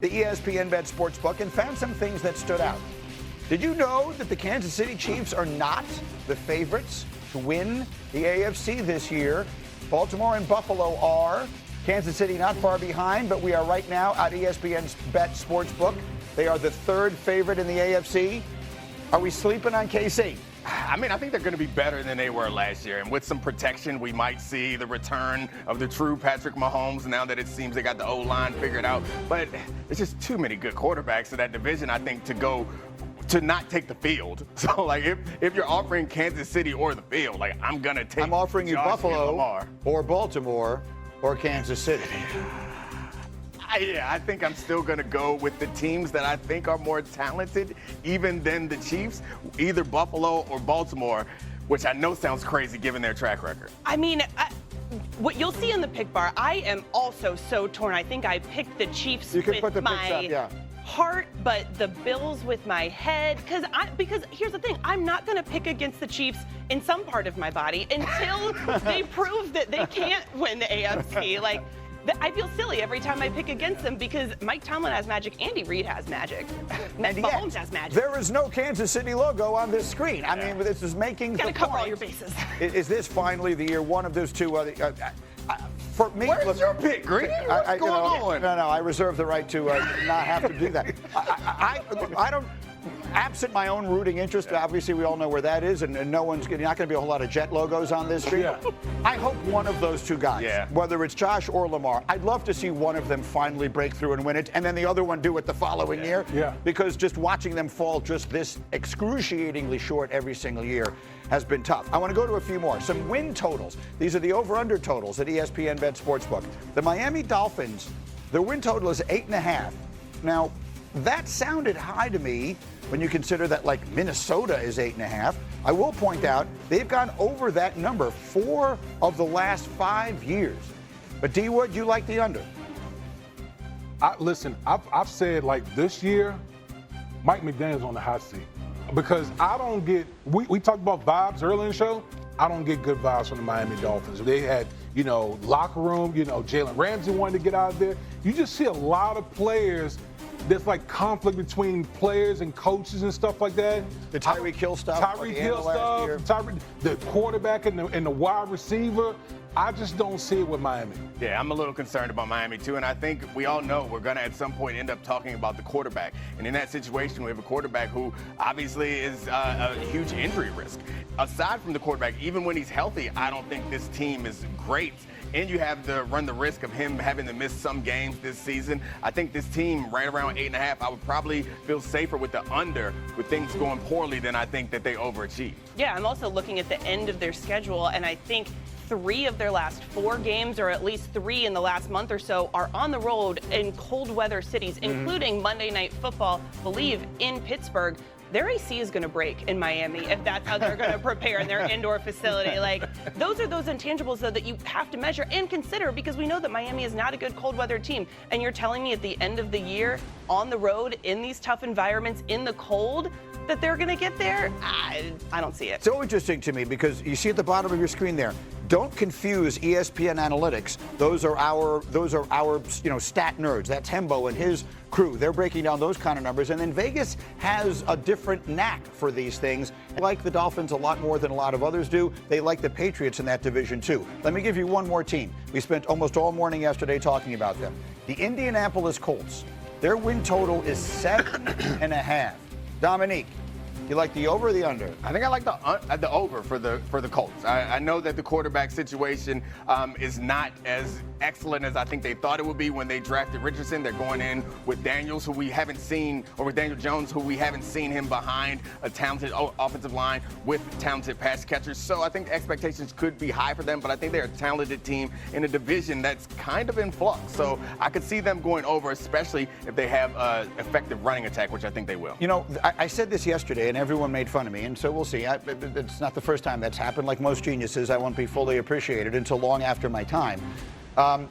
the ESPN Bet Sportsbook and found some things that stood out. Did you know that the Kansas City Chiefs are not the favorites to win the AFC this year? Baltimore and Buffalo are. Kansas City not far behind, but we are right now at ESPN Bet Sportsbook. They are the third favorite in the AFC. Are we sleeping on KC? I mean, I think they're going to be better than they were last year. And with some protection, we might see the return of the true Patrick Mahomes now that it seems they got the O-line figured out. But there's just too many good quarterbacks in that division, I think, to not take the field. So, like, if you're offering Kansas City or the field, like, I'm going to take I'm offering you Buffalo or Baltimore or Kansas City. I think I'm still going to go with the teams that I think are more talented, even than the Chiefs, either Buffalo or Baltimore, which I know sounds crazy given their track record. I mean, what you'll see in the pick bar, I am also so torn. I think I picked the Chiefs with my heart, but the Bills with my head. Because here's the thing, I'm not going to pick against the Chiefs in some part of my body until they prove that they can't win the AFC. Like, I feel silly every time I pick against them because Mike Tomlin has magic, Andy Reid has magic, and Mahomes has magic. There is no Kansas City logo on this screen. I mean, this is making the point. Gotta cover all your bases. Is this finally the year one of those two? For me, where's your pick, Green? What's going on? No, I reserve the right to not have to do that. I don't. Absent my own rooting interest, obviously we all know where that is, and no one's not going to be a whole lot of Jet logos on this street. I hope one of those two guys, whether it's Josh or Lamar, I'd love to see one of them finally break through and win it, and then the other one do it the following year. Because just watching them fall just this excruciatingly short every single year has been tough. I want to go to a few more. Some win totals. These are the over-under totals at ESPN Bet Sportsbook. The Miami Dolphins, their win total is 8.5. Now, that sounded high to me when you consider that, like, Minnesota is 8.5. I will point out they've gone over that number 4 of the last 5 years. But D Wood, you like the under? Listen, I've said, like, this year, Mike McDaniel's on the hot seat because I don't get. We talked about vibes earlier in the show. I don't get good vibes from the Miami Dolphins. They had, locker room. Jalen Ramsey wanted to get out of there. You just see a lot of players. There's like conflict between players and coaches and stuff like that. The Tyreek Hill stuff. The quarterback and the wide receiver. I just don't see it with Miami. Yeah, I'm a little concerned about Miami too, and I think we all know we're going to at some point end up talking about the quarterback. And in that situation, we have a quarterback who obviously is a huge injury risk. Aside from the quarterback, even when he's healthy, I don't think this team is great. And you have to run the risk of him having to miss some games this season. I think this team, right around 8.5, I would probably feel safer with the under with things going poorly than I think that they overachieve. Yeah, I'm also looking at the end of their schedule, and I think 3 of their last 4 games, or at least 3 in the last month or so, are on the road in cold weather cities, including Monday Night Football, believe, in Pittsburgh. Their AC is going to break in Miami if that's how they're going to prepare in their indoor facility. Like, those are those intangibles, though, that you have to measure and consider because we know that Miami is not a good cold weather team. And you're telling me at the end of the year, on the road, in these tough environments, in the cold, that they're going to get there? I don't see it. So interesting to me because you see at the bottom of your screen there, don't confuse ESPN analytics. Those are our stat nerds. That's Hembo and his crew. They're breaking down those kind of numbers. And then Vegas has a different knack for these things. They like the Dolphins a lot more than a lot of others do. They like the Patriots in that division too. Let me give you one more team. We spent almost all morning yesterday talking about them. The Indianapolis Colts. Their win total is 7.5. Dominique, you like the over or the under? I think I like the over for the Colts. I know that the quarterback situation is not as excellent as I think they thought it would be when they drafted Richardson. They're going in with Daniels, who we haven't seen, or with Daniel Jones, who we haven't seen him behind a talented offensive line with talented pass catchers. So I think the expectations could be high for them, but I think they're a talented team in a division that's kind of in flux. So I could see them going over, especially if they have an effective running attack, which I think they will. I said this yesterday, and everyone made fun of me, and so we'll see. It's not the first time that's happened. Like most geniuses, I won't be fully appreciated until long after my time.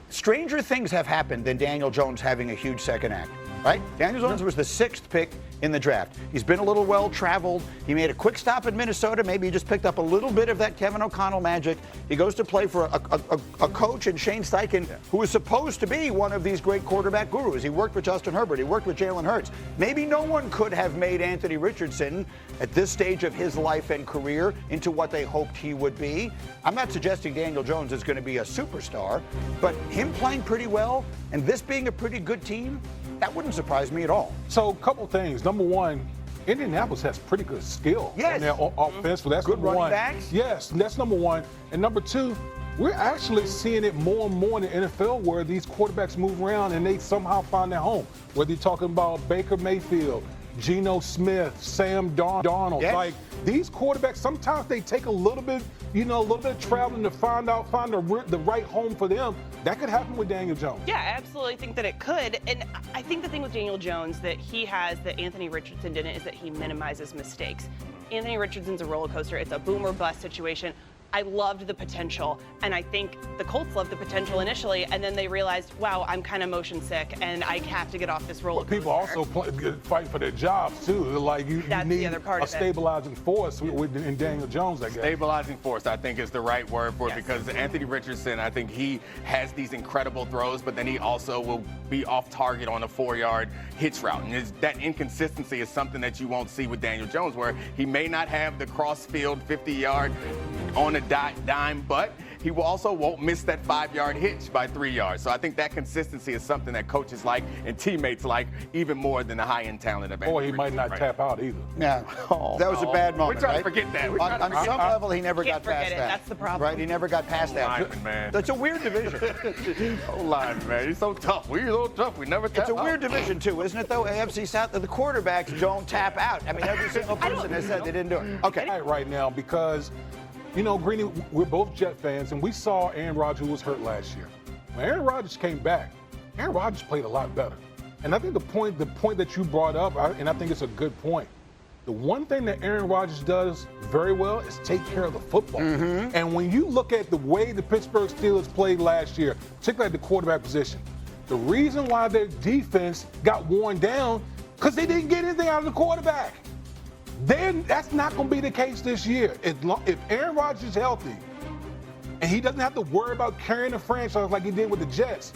Stranger things have happened than Daniel Jones having a huge second act, right? Daniel Jones was the 6th pick in the draft. He's been a little well-traveled. He made a quick stop in Minnesota. Maybe he just picked up a little bit of that Kevin O'Connell magic. He goes to play for a coach in Shane Steichen, who is supposed to be one of these great quarterback gurus. He worked with Justin Herbert. He worked with Jalen Hurts. Maybe no one could have made Anthony Richardson at this stage of his life and career into what they hoped he would be. I'm not suggesting Daniel Jones is going to be a superstar, but him playing pretty well and this being a pretty good team, that wouldn't surprise me at all. So a couple things. Number one, Indianapolis has pretty good skill on their offense. So that's good number one. Running backs? Yes, that's number one. And number two, we're actually seeing it more and more in the NFL where these quarterbacks move around and they somehow find their home. Whether you're talking about Baker Mayfield, Geno Smith, Sam Darnold. Yes. Like, these quarterbacks, sometimes they take a little bit of traveling to find the right home for them. That could happen with Daniel Jones. Yeah, I absolutely think that it could. And I think the thing with Daniel Jones that he has that Anthony Richardson didn't is that he minimizes mistakes. Anthony Richardson's a roller coaster. It's a boom or bust situation. I loved the potential, and I think the Colts loved the potential initially, and then they realized, wow, I'm kind of motion sick, and I have to get off this roller coaster. People also fight for their jobs, too. Like, you That's need the other part a of it. stabilizing force in Daniel Jones, I guess. Stabilizing force, I think, is the right word for it, because Anthony Richardson, I think he has these incredible throws, but then he also will be off target on a 4-yard hitch route. And that inconsistency is something that you won't see with Daniel Jones, where he may not have the cross-field 50-yard on a dime, but he also won't miss that 5-yard hitch by 3 yards. So I think that consistency is something that coaches like and teammates like even more than the high-end talent of Anthony Or he might not tap out either. Yeah, that was a bad moment. We're trying right? to forget that. On some level, he never got Can't forget past it. that. That's the problem. Right, he never got past that. Lineman, man. That's a weird division. Line, man. He's so tough. We're so tough. We never tap It's a out. weird division, too, isn't it, though? AFC South, the quarterbacks don't tap out. I mean, every single person has said they didn't do it. Okay. Right now, because, Greeny, we're both Jet fans, and we saw Aaron Rodgers, who was hurt last year. When Aaron Rodgers came back, Aaron Rodgers played a lot better. And I think the point that you brought up, and I think it's a good point, the one thing that Aaron Rodgers does very well is take care of the football. And when you look at the way the Pittsburgh Steelers played last year, particularly at the quarterback position, the reason why their defense got worn down, because they didn't get anything out of the quarterback. Then that's not going to be the case this year. If Aaron Rodgers is healthy and he doesn't have to worry about carrying the franchise like he did with the Jets,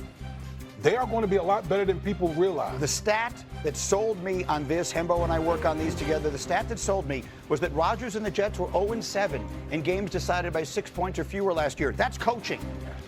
they are going to be a lot better than people realize. The stat that sold me on this, Hembo and I work on these together, the stat that sold me was that Rodgers and the Jets were 0-7 in games decided by 6 points or fewer last year. That's coaching.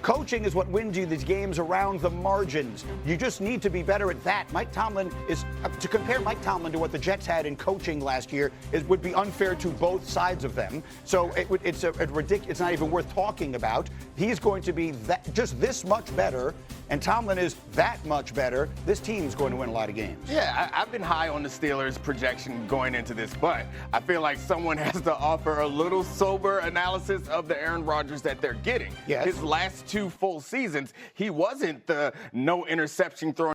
Coaching is what wins you these games around the margins. You just need to be better at that. Mike Tomlin is, to compare Mike Tomlin to what the Jets had in coaching last year, it would be unfair to both sides of them. So it's ridiculous. It's not even worth talking about. He's going to be just this much better, and Tomlin is that much better. This team's going to win a lot of games. Yeah, I've been high on the Steelers' projection going into this, but I feel like someone has to offer a little sober analysis of the Aaron Rodgers that they're getting. Yes. His last 2 full seasons, he wasn't the no interception throwing